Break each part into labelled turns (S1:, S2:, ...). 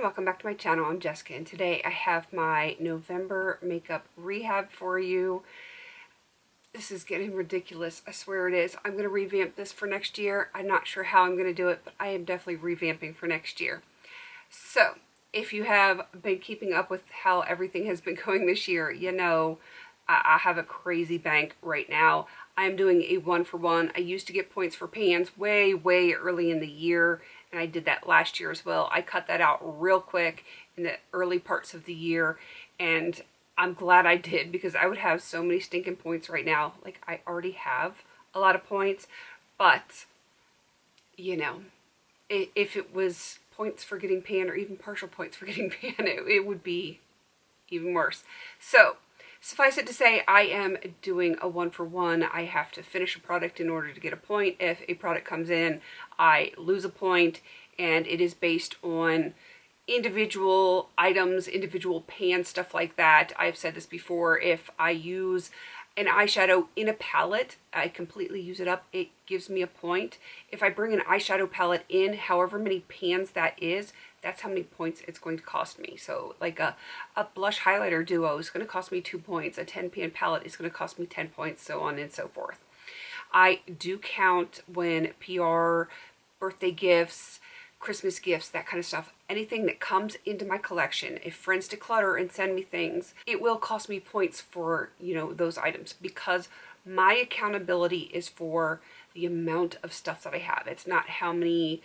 S1: everyone, welcome back to my channel. I'm Jessica and today I have my November makeup rehab for you. This is getting ridiculous, I swear it is. I'm going to revamp this for next year. I'm not sure how I'm going to do it, but I am definitely revamping for next year. So, if you have been keeping up with how everything has been going this year, you know I have a crazy bank right now. I'm doing a 1-for-1. I used to get points for pans way early in the year, and I did that last year as well. I cut that out real quick in the early parts of the year, and I'm glad I did because I would have so many stinking points right now. Like, I already have a lot of points, but, you know, if it was points for getting pan or even partial points for getting pan, it would be even worse. So, suffice it to say, I am doing a 1-for-1. I have to finish a product in order to get a point. If a product comes in, I lose a point, and it is based on individual items, individual pan, stuff like that. I've said this before. If I use an eyeshadow in a palette, I completely use it up, it gives me a point. If I bring an eyeshadow palette in, however many pans that is, that's how many points it's going to cost me. So like a blush highlighter duo is going to cost me 2 points. A 10-pan palette is going to cost me 10 points, so on and so forth. I do count when PR, birthday gifts, Christmas gifts, that kind of stuff, anything that comes into my collection, if friends declutter and send me things, it will cost me points for, you know, those items, because my accountability is for the amount of stuff that I have. It's not how many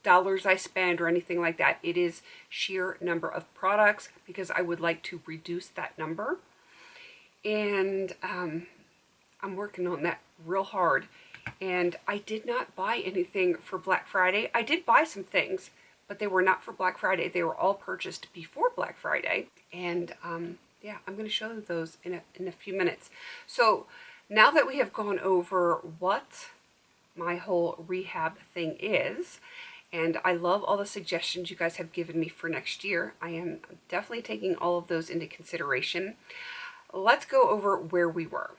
S1: dollars I spend or anything like that. It is sheer number of products, because I would like to reduce that number. And I'm working on that real hard. And I did not buy anything for Black Friday. I did buy some things, but they were not for Black Friday. They were all purchased before Black Friday. And yeah, I'm going to show you those in a few minutes. So now that we have gone over what my whole rehab thing is, and I love all the suggestions you guys have given me for next year, I am definitely taking all of those into consideration. Let's go over where we were.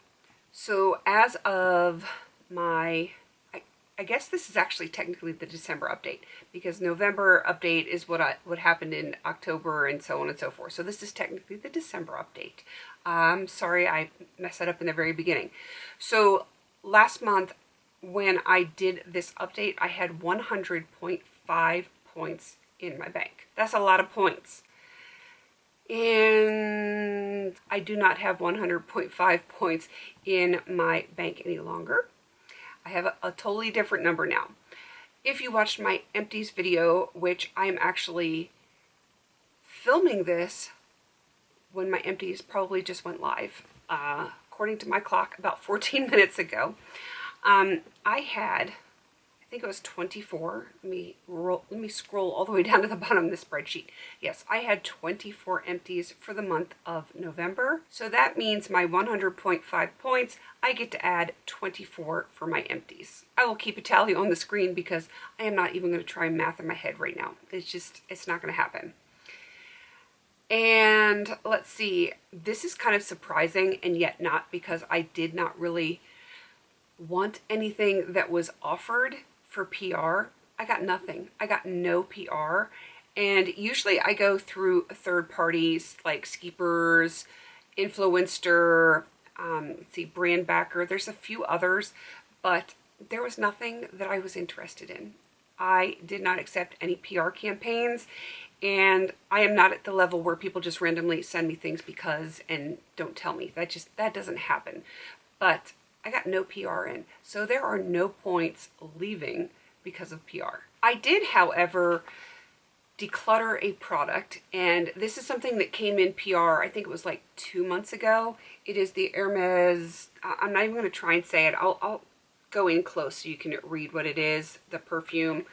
S1: So as of I guess this is actually technically the December update, because November update is what happened in October and so on and so forth. So this is technically the December update. Sorry, I messed that up in the very beginning. So last month when I did this update, I had 100.5 points in my bank. That's a lot of points. And I do not have 100.5 points in my bank any longer. I have a totally different number now. If you watched my empties video, which I'm actually filming this when my empties probably just went live, according to my clock, about 14 minutes ago, I had, I think it was 24. Let me scroll all the way down to the bottom of the spreadsheet. Yes, I had 24 empties for the month of November. So that means my 100.5 points, I get to add 24 for my empties. I will keep a tally on the screen because I am not even going to try math in my head right now. It's not going to happen. And let's see, this is kind of surprising and yet not, because I did not really want anything that was offered for PR. I got nothing. I got no PR. And usually I go through third parties like Skeepers, Influencer, let's see, Brand Backer. There's a few others, but there was nothing that I was interested in. I did not accept any PR campaigns, and I am not at the level where people just randomly send me things because and don't tell me. That doesn't happen. But I got no PR in, so there are no points leaving because of PR. I did, however, declutter a product, and this is something that came in PR, I think it was like 2 months ago. It is the Hermes, I'm not even going to try and say it, I'll go in close so you can read what it is, the perfume.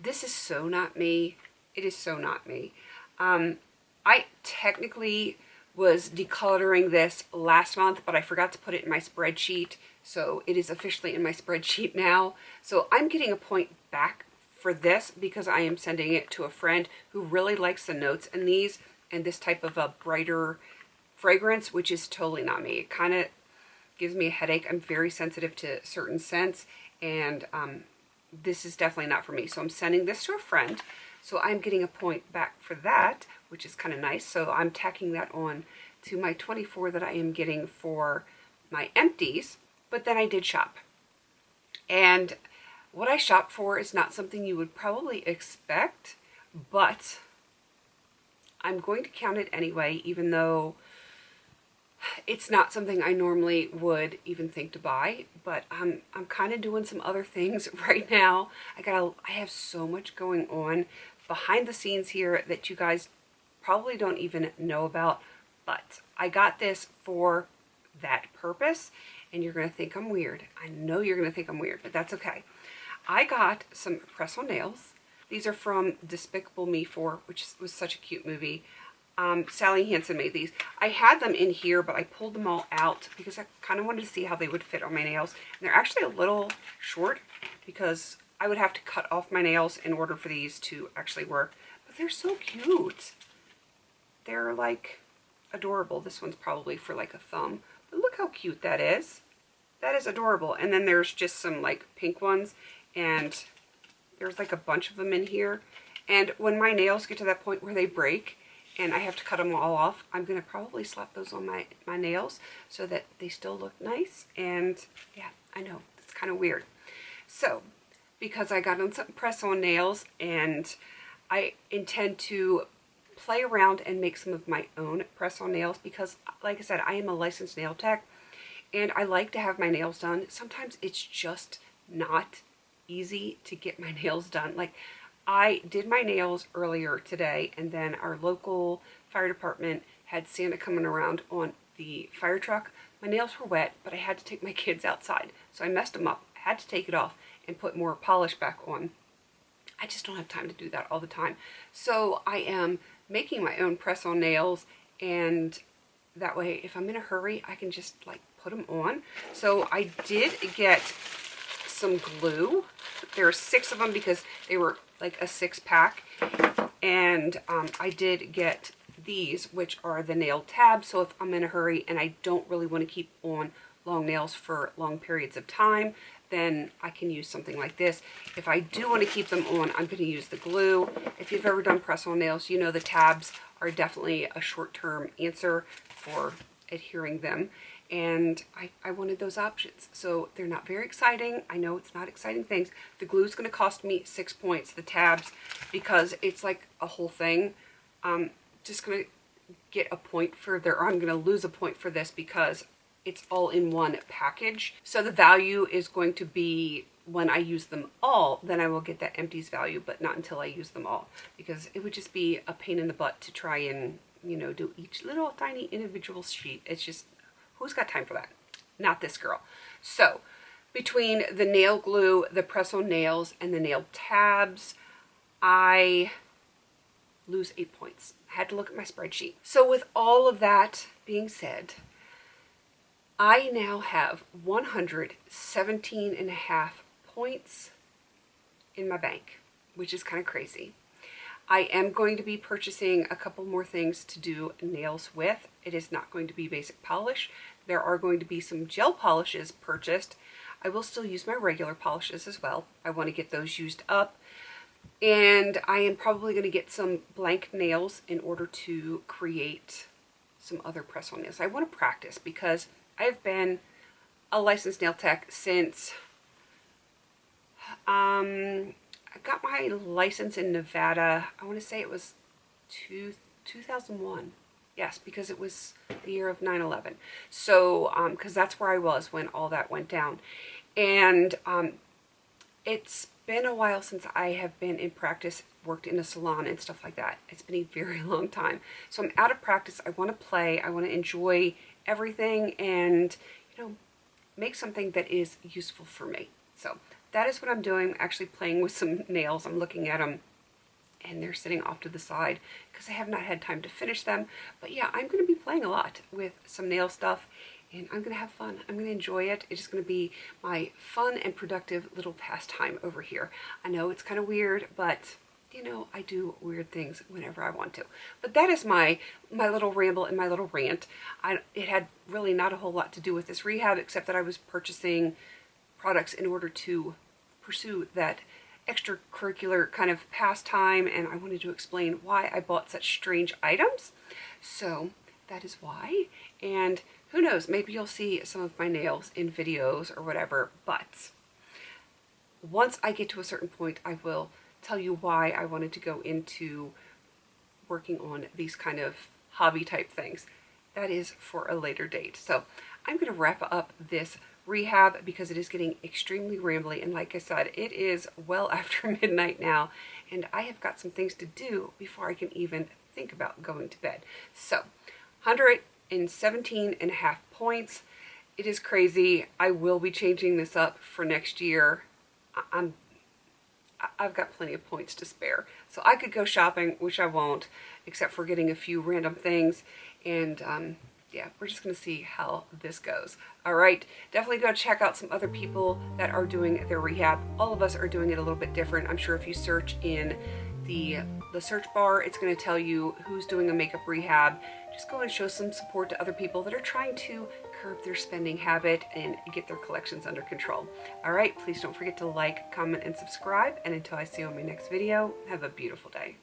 S1: This is so not me. It is so not me. I technically was decluttering this last month, but I forgot to put it in my spreadsheet, so it is officially in my spreadsheet now. So I'm getting a point back for this because I am sending it to a friend who really likes the notes in these and this type of a brighter fragrance, which is totally not me. It kind of gives me a headache. I'm very sensitive to certain scents, and this is definitely not for me. So I'm sending this to a friend So I'm getting a point back for that, which is kind of nice. So I'm tacking that on to my 24 that I am getting for my empties. But then I did shop. And what I shop for is not something you would probably expect, but I'm going to count it anyway, even though it's not something I normally would even think to buy. But I'm kind of doing some other things right now. I have so much going on behind the scenes here that you guys probably don't even know about. But I got this for that purpose, and you're going to think I'm weird. I know you're going to think I'm weird, but that's okay. I got some press-on nails. These are from Despicable Me 4, which was such a cute movie. Sally Hansen made these. I had them in here, but I pulled them all out because I kind of wanted to see how they would fit on my nails. And they're actually a little short because I would have to cut off my nails in order for these to actually work. But they're so cute. They're like adorable. This one's probably for like a thumb. But look how cute that is. That is adorable. And then there's just some like pink ones, and there's like a bunch of them in here. And when my nails get to that point where they break and I have to cut them all off, I'm going to probably slap those on my nails so that they still look nice. And yeah, I know, it's kind of weird. So, because I got on some press-on nails, and I intend to play around and make some of my own press-on nails because, like I said, I am a licensed nail tech, and I like to have my nails done. Sometimes it's just not easy to get my nails done. Like, I did my nails earlier today, and then our local fire department had Santa coming around on the fire truck. My nails were wet, but I had to take my kids outside, so I messed them up. I had to take it off and put more polish back on. I just don't have time to do that all the time. So I am making my own press-on nails, and that way, if I'm in a hurry, I can just like put them on. So I did get some glue. There are 6 of them because they were like a 6-pack. And I did get these, which are the nail tabs. So if I'm in a hurry and I don't really want to keep on long nails for long periods of time, then I can use something like this. If I do want to keep them on, I'm going to use the glue. If you've ever done press-on nails, you know the tabs are definitely a short-term answer for adhering them. And I wanted those options. So they're not very exciting. I know it's not exciting things. The glue is going to cost me 6 points. The tabs, because it's like a whole thing, just going to get a point for there, or I'm going to lose a point for this because it's all in one package. So the value is going to be when I use them all, then I will get that empties value, but not until I use them all, because it would just be a pain in the butt to try and, you know, do each little tiny individual sheet. It's just, who's got time for that? Not this girl. So between the nail glue, the press-on nails, and the nail tabs, I lose 8 points. I had to look at my spreadsheet. So with all of that being said, I now have 117.5 points in my bank, which is kind of crazy. I am going to be purchasing a couple more things to do nails with. It is not going to be basic polish. There are going to be some gel polishes purchased. I will still use my regular polishes as well. I want to get those used up. And I am probably going to get some blank nails in order to create some other press-on nails. I want to practice because I've been a licensed nail tech since I got my license in Nevada. I want to say it was 2001. Yes, because it was the year of 9/11. So, because that's where I was when all that went down. And it's been a while since I have been in practice, worked in a salon and stuff like that. It's been a very long time. So I'm out of practice. I want to play. I want to enjoy everything and, you know, make something that is useful for me. So that is what I'm doing. I'm actually playing with some nails. I'm looking at them and they're sitting off to the side because I have not had time to finish them. But yeah, I'm going to be playing a lot with some nail stuff, and I'm going to have fun. I'm going to enjoy it. It's just going to be my fun and productive little pastime over here. I know it's kind of weird, but you know, I do weird things whenever I want to. But that is my little ramble and my little rant. It had really not a whole lot to do with this rehab, except that I was purchasing products in order to pursue that extracurricular kind of pastime, and I wanted to explain why I bought such strange items. So that is why. And who knows, maybe you'll see some of my nails in videos or whatever, but once I get to a certain point, I will tell you why I wanted to go into working on these kind of hobby type things. That is for a later date. So I'm going to wrap up this rehab because it is getting extremely rambly, and like I said, it is well after midnight now, and I have got some things to do before I can even think about going to bed. So 117.5 points. It is crazy. I will be changing this up for next year. I've got plenty of points to spare. So I could go shopping, which I won't, except for getting a few random things. And yeah, we're just going to see how this goes. All right, definitely go check out some other people that are doing their rehab. All of us are doing it a little bit different. I'm sure if you search in the search bar, it's going to tell you who's doing a makeup rehab. Just go and show some support to other people that are trying to curb their spending habit and get their collections under control. All right, please don't forget to like, comment, and subscribe. And until I see you on my next video, have a beautiful day.